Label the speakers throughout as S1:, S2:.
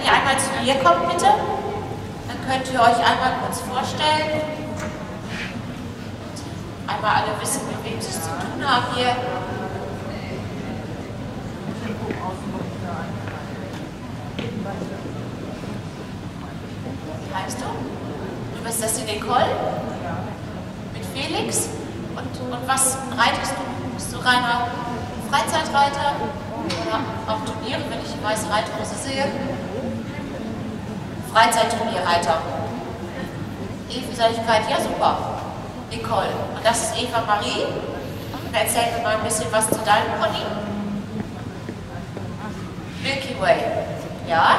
S1: ihr einmal zu mir kommen, bitte? Dann könnt ihr euch einmal kurz vorstellen. Einmal alle wissen, mit wem sie es zu tun haben hier. Wie heißt du? Du bist das die Nicole? Mit Felix? Und was reitest du? Bist du reiner Freizeitreiter? Oder auch Turniere, wenn ich die weiße Reithose sehe? Freizeitturnierreiter. Vielseitigkeit, ja super. Nicole. Und das ist Eva Marie. Und erzähl mir mal ein bisschen was zu deinem Pony. Milky Way. Ja?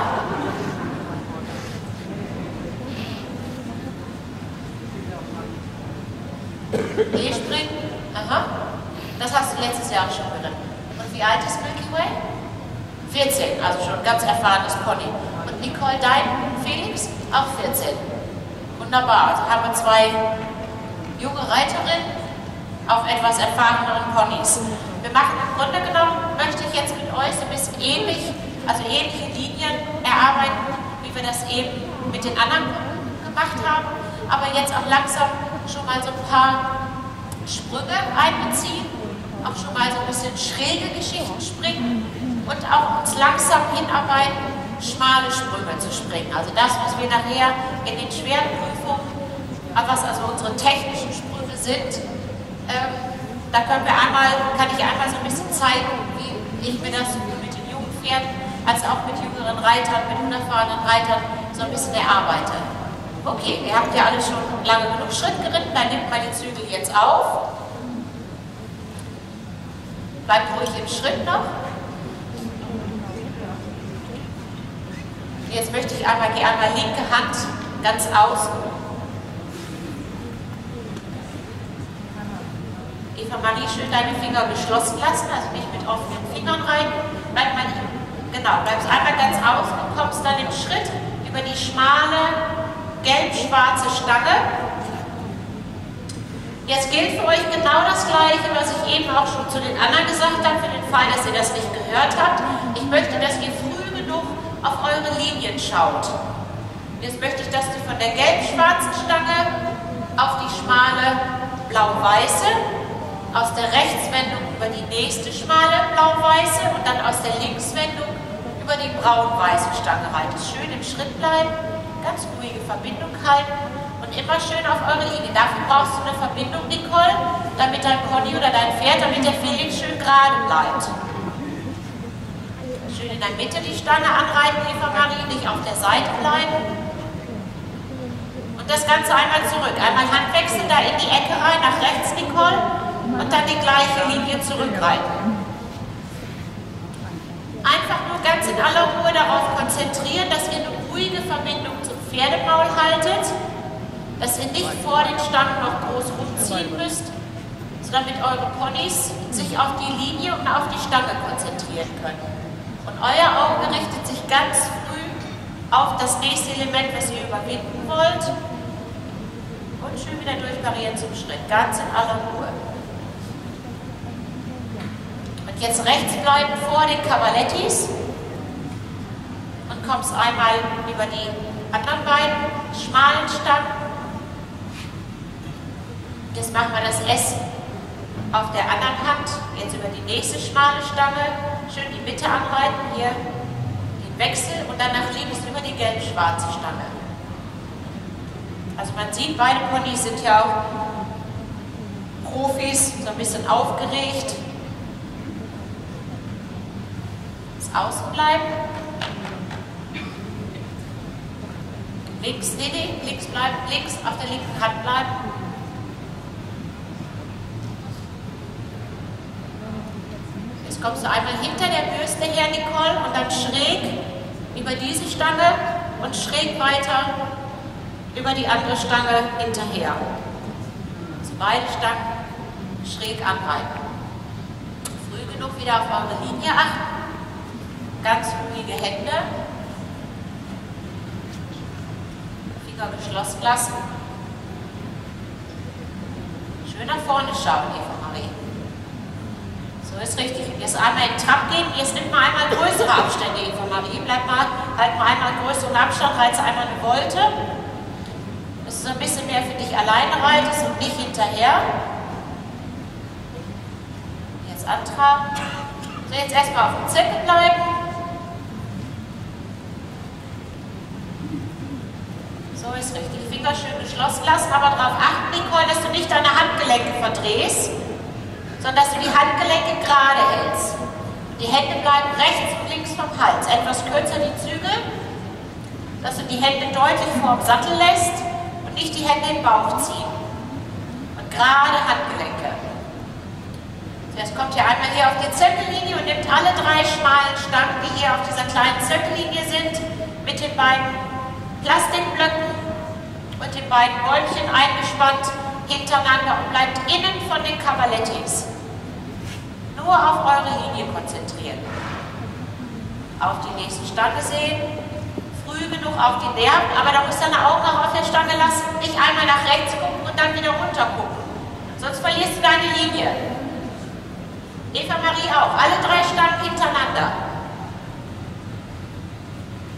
S1: E-Springen. Aha. Das hast du letztes Jahr schon geritten. Und wie alt ist Milky Way? 14, also schon ein ganz erfahrenes Pony. Und Nicole, dein Felix? Auch 14. Wunderbar. Also haben wir zwei junge Reiterinnen auf etwas erfahreneren Ponys. Wir machen im Grunde genommen, möchte ich jetzt mit euch so ein bisschen ähnlich, also ähnliche Linien erarbeiten, wie wir das eben mit den anderen Gruppen gemacht haben, aber jetzt auch langsam schon mal so ein paar Sprünge einbeziehen, auch schon mal so ein bisschen schräge Geschichten springen und auch uns langsam hinarbeiten, schmale Sprünge zu springen. Also das, was wir nachher in den schweren Prüfungen, was also unsere technischen Sprünge sind, da kann ich einmal so ein bisschen zeigen, wie ich mir das mit den jungen Pferden, als auch mit jüngeren Reitern, mit unerfahrenen Reitern so ein bisschen erarbeite. Okay, ihr habt ja alle schon lange genug Schritt geritten, dann nehmt mal die Zügel jetzt auf. Bleibt ruhig im Schritt noch. Jetzt möchte ich einmal linke Hand ganz außen. Eva Marie, schön deine Finger geschlossen lassen, also nicht mit offenen Fingern rein. Bleibst einmal ganz außen und kommst dann im Schritt über die schmale, gelb-schwarze Stange. Jetzt gilt für euch genau das Gleiche, was ich eben auch schon zu den anderen gesagt habe, für den Fall, dass ihr das nicht gehört habt. Ich möchte, dass ihr früh genug auf eure Linien schaut. Jetzt möchte ich, dass ihr von der gelb-schwarzen Stange auf die schmale blau-weiße, aus der Rechtswendung über die nächste schmale blau-weiße und dann aus der Linkswendung über die braun-weiße Stange reitest. Schön im Schritt bleiben, ganz ruhige Verbindung halten und immer schön auf eure Linie. Dafür brauchst du eine Verbindung, Nicole, damit dein Pony oder dein Pferd, damit der Felix schön gerade bleibt. Schön in der Mitte die Stange anreiten, Eva Marie, nicht auf der Seite bleiben. Und das Ganze einmal zurück. Einmal Handwechsel da in die Ecke rein, nach rechts, Nicole. Und dann die gleiche Linie zurückreiten. Einfach nur ganz in aller Ruhe darauf konzentrieren, dass ihr eine ruhige Verbindung zum Pferdemaul haltet, dass ihr nicht vor den Stangen noch groß rumziehen müsst, sondern mit euren Ponys sich auf die Linie und auf die Stange konzentrieren können. Und euer Auge richtet sich ganz früh auf das nächste Element, was ihr überwinden wollt. Und schön wieder durchparieren zum Schritt, ganz in aller Ruhe. Jetzt rechts bleiben vor den Cavalettis und kommst einmal über die anderen beiden schmalen Stangen. Jetzt machen wir das S auf der anderen Hand, jetzt über die nächste schmale Stange, schön die Mitte anreiten, hier den Wechsel und dann nach links über die gelb-schwarze Stange. Also man sieht, beide Ponys sind ja auch Profis, so ein bisschen aufgeregt. Außen bleiben. Links, links bleiben, links auf der linken Hand bleiben. Jetzt kommst du einmal hinter der Bürste her, Nicole, und dann schräg über diese Stange und schräg weiter über die andere Stange hinterher. Also beide Stangen schräg anreiten. Früh genug wieder auf eure Linie achten. Ganz ruhige Hände, Finger geschlossen lassen. Schön nach vorne schauen, Eva Marie. So, So ist richtig. Jetzt einmal in den Trab gehen, jetzt nimmt man einmal größere Abstände, Eva Marie. Bleib mal, halt mal einmal einen größeren Abstand, reiz einmal eine Volte. Dass du so ein bisschen mehr für dich alleine reitest und nicht hinterher. Jetzt antraben. So, jetzt erstmal auf dem Zirkel bleiben. So ist richtig. Finger schön geschlossen lassen, aber darauf achten, Nicole, dass du nicht deine Handgelenke verdrehst, sondern dass du die Handgelenke gerade hältst. Die Hände bleiben rechts und links vom Hals. Etwas kürzer die Zügel, dass du die Hände deutlich vorm Sattel lässt und nicht die Hände in den Bauch ziehen. Und gerade Handgelenke. Jetzt kommt ihr einmal hier auf die Zirkellinie und nimmt alle 3 schmalen Stangen, die hier auf dieser kleinen Zirkellinie sind, mit den beiden Plastikblöcken und den beiden Bäumchen eingespannt hintereinander und bleibt innen von den Cavalettis. Nur auf eure Linie konzentrieren. Auf die nächste Stange sehen, früh genug auf die Nerven, aber da musst du deine Augen auch auf der Stange lassen, nicht einmal nach rechts gucken und dann wieder runter gucken. Sonst verlierst du deine Linie. Eva Marie auch, alle 3 Stangen hintereinander.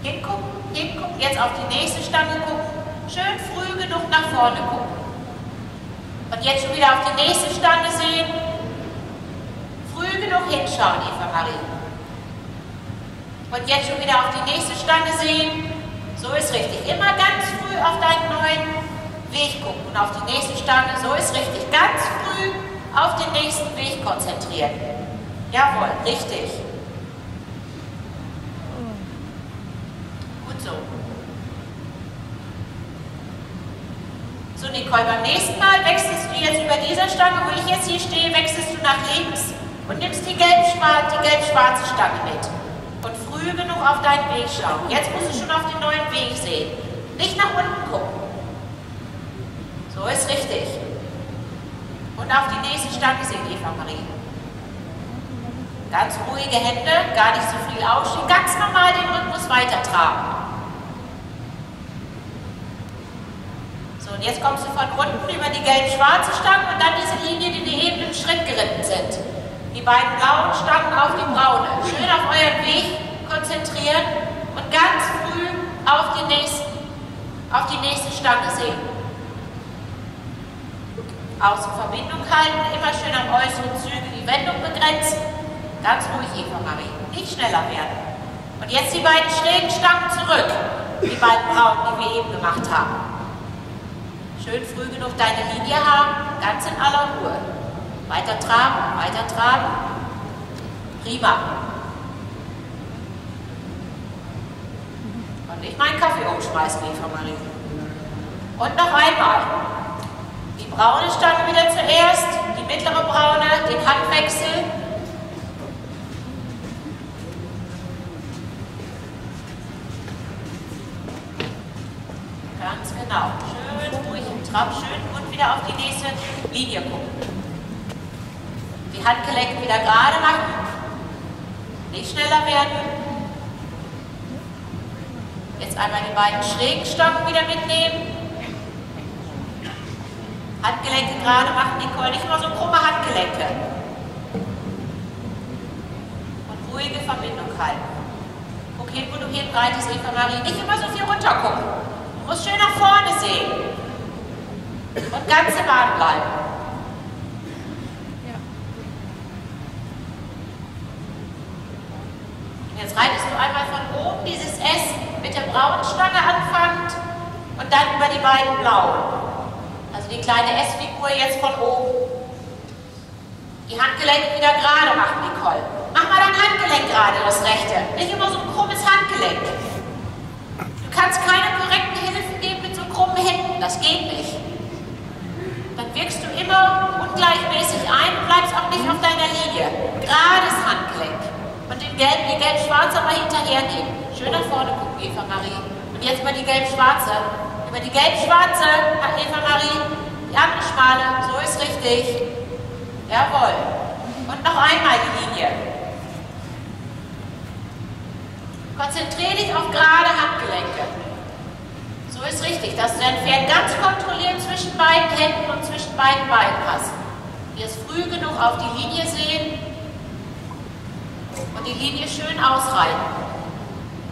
S1: Hingucken, hingucken, jetzt auf die nächste Stange gucken, schön früh genug nach vorne gucken. Und jetzt schon wieder auf die nächste Stange sehen, früh genug hinschauen, Eva Marie. Und jetzt schon wieder auf die nächste Stange sehen, so ist richtig. Immer ganz früh auf deinen neuen Weg gucken und auf die nächste Stange, so ist richtig. Ganz früh auf den nächsten Weg konzentrieren. Jawohl, richtig. Gut so. So, Nicole, beim nächsten Mal wechselst du jetzt über dieser Stange, wo ich jetzt hier stehe, wechselst du nach links und nimmst die gelb-schwarze Stange mit. Und früh genug auf deinen Weg schauen. Jetzt musst du schon auf den neuen Weg sehen. Nicht nach unten gucken. So ist richtig. Und auf die nächste Stange sehen, Eva Marie. Ganz ruhige Hände, gar nicht so viel aufstehen, ganz normal den Rhythmus weitertragen. So, und jetzt kommst du von unten über die gelb-schwarze Stange und dann diese Linie, die wir eben im Schritt geritten sind. Die beiden blauen Stangen auf die braune. Schön auf euren Weg konzentrieren und ganz früh auf die nächste Stange sehen. Außenverbindung halten, immer schön am äußeren Zügel die Wendung begrenzen. Ganz ruhig, Eva Marie, nicht schneller werden. Und jetzt die beiden schrägen Stangen zurück, die beiden braunen, die wir eben gemacht haben. Schön früh genug deine Linie haben, ganz in aller Ruhe. Weiter traben, weiter traben. Prima. Und nicht meinen Kaffee umschmeißen, Eva Marie. Und noch einmal. Die braune Stange wieder zuerst, die mittlere braune, den Handwechsel. Ganz genau. Schön ruhig im Trab, schön und wieder auf die nächste Linie gucken. Die Handgelenke wieder gerade machen. Nicht schneller werden. Jetzt einmal die beiden schrägen Stangen wieder mitnehmen. Handgelenke gerade machen, Nicole, nicht immer so krumme Handgelenke. Und ruhige Verbindung halten. Guck hin, wo du hinreitest, Eva Marie. Nicht immer so viel runter gucken. Du musst schön nach vorne sehen. Und ganz im Bahn bleiben. Und jetzt reitest du einmal von oben dieses S mit der braunen Stange anfangend und dann über die beiden blauen. Also die kleine S-Figur jetzt von oben. Die Handgelenke wieder gerade machen, Nicole. Mach mal dein Handgelenk gerade, das rechte. Nicht immer so ein krummes Handgelenk. Du kannst keine korrekten Hilfen geben mit so krummen Händen. Das geht nicht. Dann wirkst du immer ungleichmäßig ein und bleibst auch nicht auf deiner Linie. Gerades Handgelenk. Und die gelb-schwarze aber hinterher gehen. Schön nach vorne gucken, Eva Marie. Und jetzt über die gelb-schwarze. Über die gelb-schwarze, Eva Marie, die andere schmale, so ist richtig. Jawohl. Und noch einmal die Linie. Konzentriere dich auf gerade Handgelenke. So ist richtig, dass du dein Pferd ganz kontrolliert zwischen beiden Händen und zwischen beiden Beinen hast. Jetzt früh genug auf die Linie sehen Und die Linie schön ausreiten.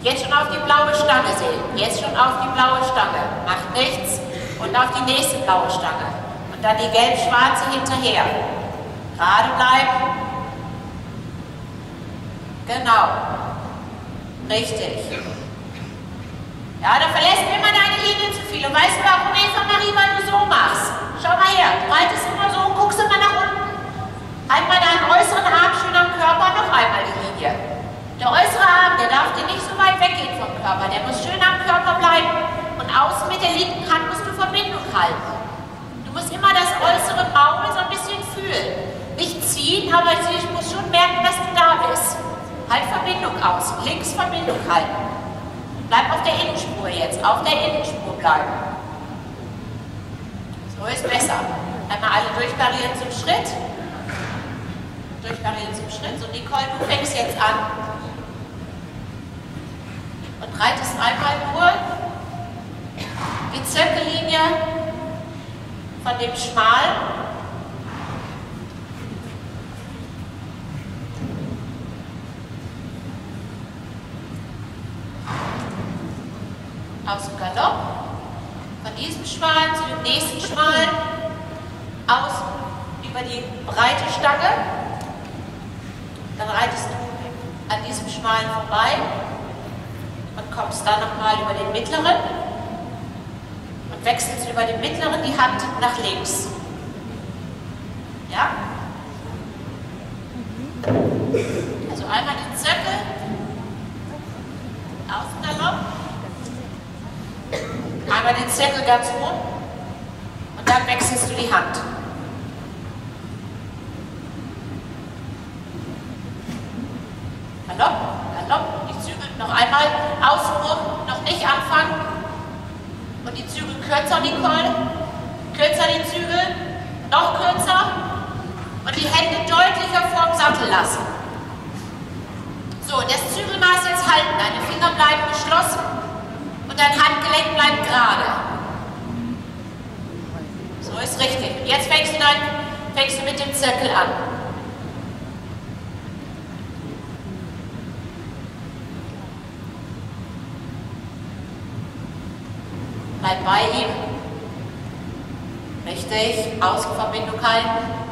S1: Jetzt schon auf die blaue Stange sehen. Jetzt schon auf die blaue Stange. Macht nichts. Und auf die nächste blaue Stange. Und dann die gelb-schwarze hinterher. Gerade bleiben. Genau. Richtig. Ja, da verlässt du immer deine Linie zu viel. Und weißt du warum, Eva Marie, weil du so machst? Schau mal her. Du reitest immer so und guckst immer nach unten. Einmal deinen äußeren Arm schön am Körper, noch einmal die Linie. Der äußere Arm, der darf dir nicht so weit weggehen vom Körper. Der muss schön am Körper bleiben. Und außen mit der linken Hand musst du Verbindung halten. Du musst immer das äußere Maul so ein bisschen fühlen. Nicht ziehen, aber ich muss schon merken, dass du da bist. Halt Verbindung aus. Links Verbindung halten. Bleib auf der Innenspur jetzt. Auf der Innenspur bleiben. So ist besser. Einmal alle durchparieren zum Schritt. Durchparieren zum Schritt. So, Nicole, du fängst jetzt an. Und reitest einmal nur die Zirkellinie von dem Schmal aus dem Galopp, von diesem Schmal zu dem nächsten Schmal, aus über die breite Stange, dann reitest du an diesem Schmalen vorbei und kommst dann nochmal über den mittleren und wechselst über den mittleren die Hand nach links. Ja? Also einmal den Zirkel, Außengalopp, einmal den Zirkel ganz rum und dann wechselst du die Hand. Galopp, Galopp, die Zügel noch einmal außenrum, noch nicht anfangen. Und die Zügel kürzer, Nicole. Kürzer die Zügel, noch kürzer. Und die Hände deutlicher vorm Sattel lassen. So, das Zügelmaß jetzt halten. Deine Finger bleiben geschlossen und dein Handgelenk bleibt gerade. So ist richtig. Und jetzt fängst du mit dem Zirkel an. Bleib bei ihm. Richtig, Außenverbindung halten.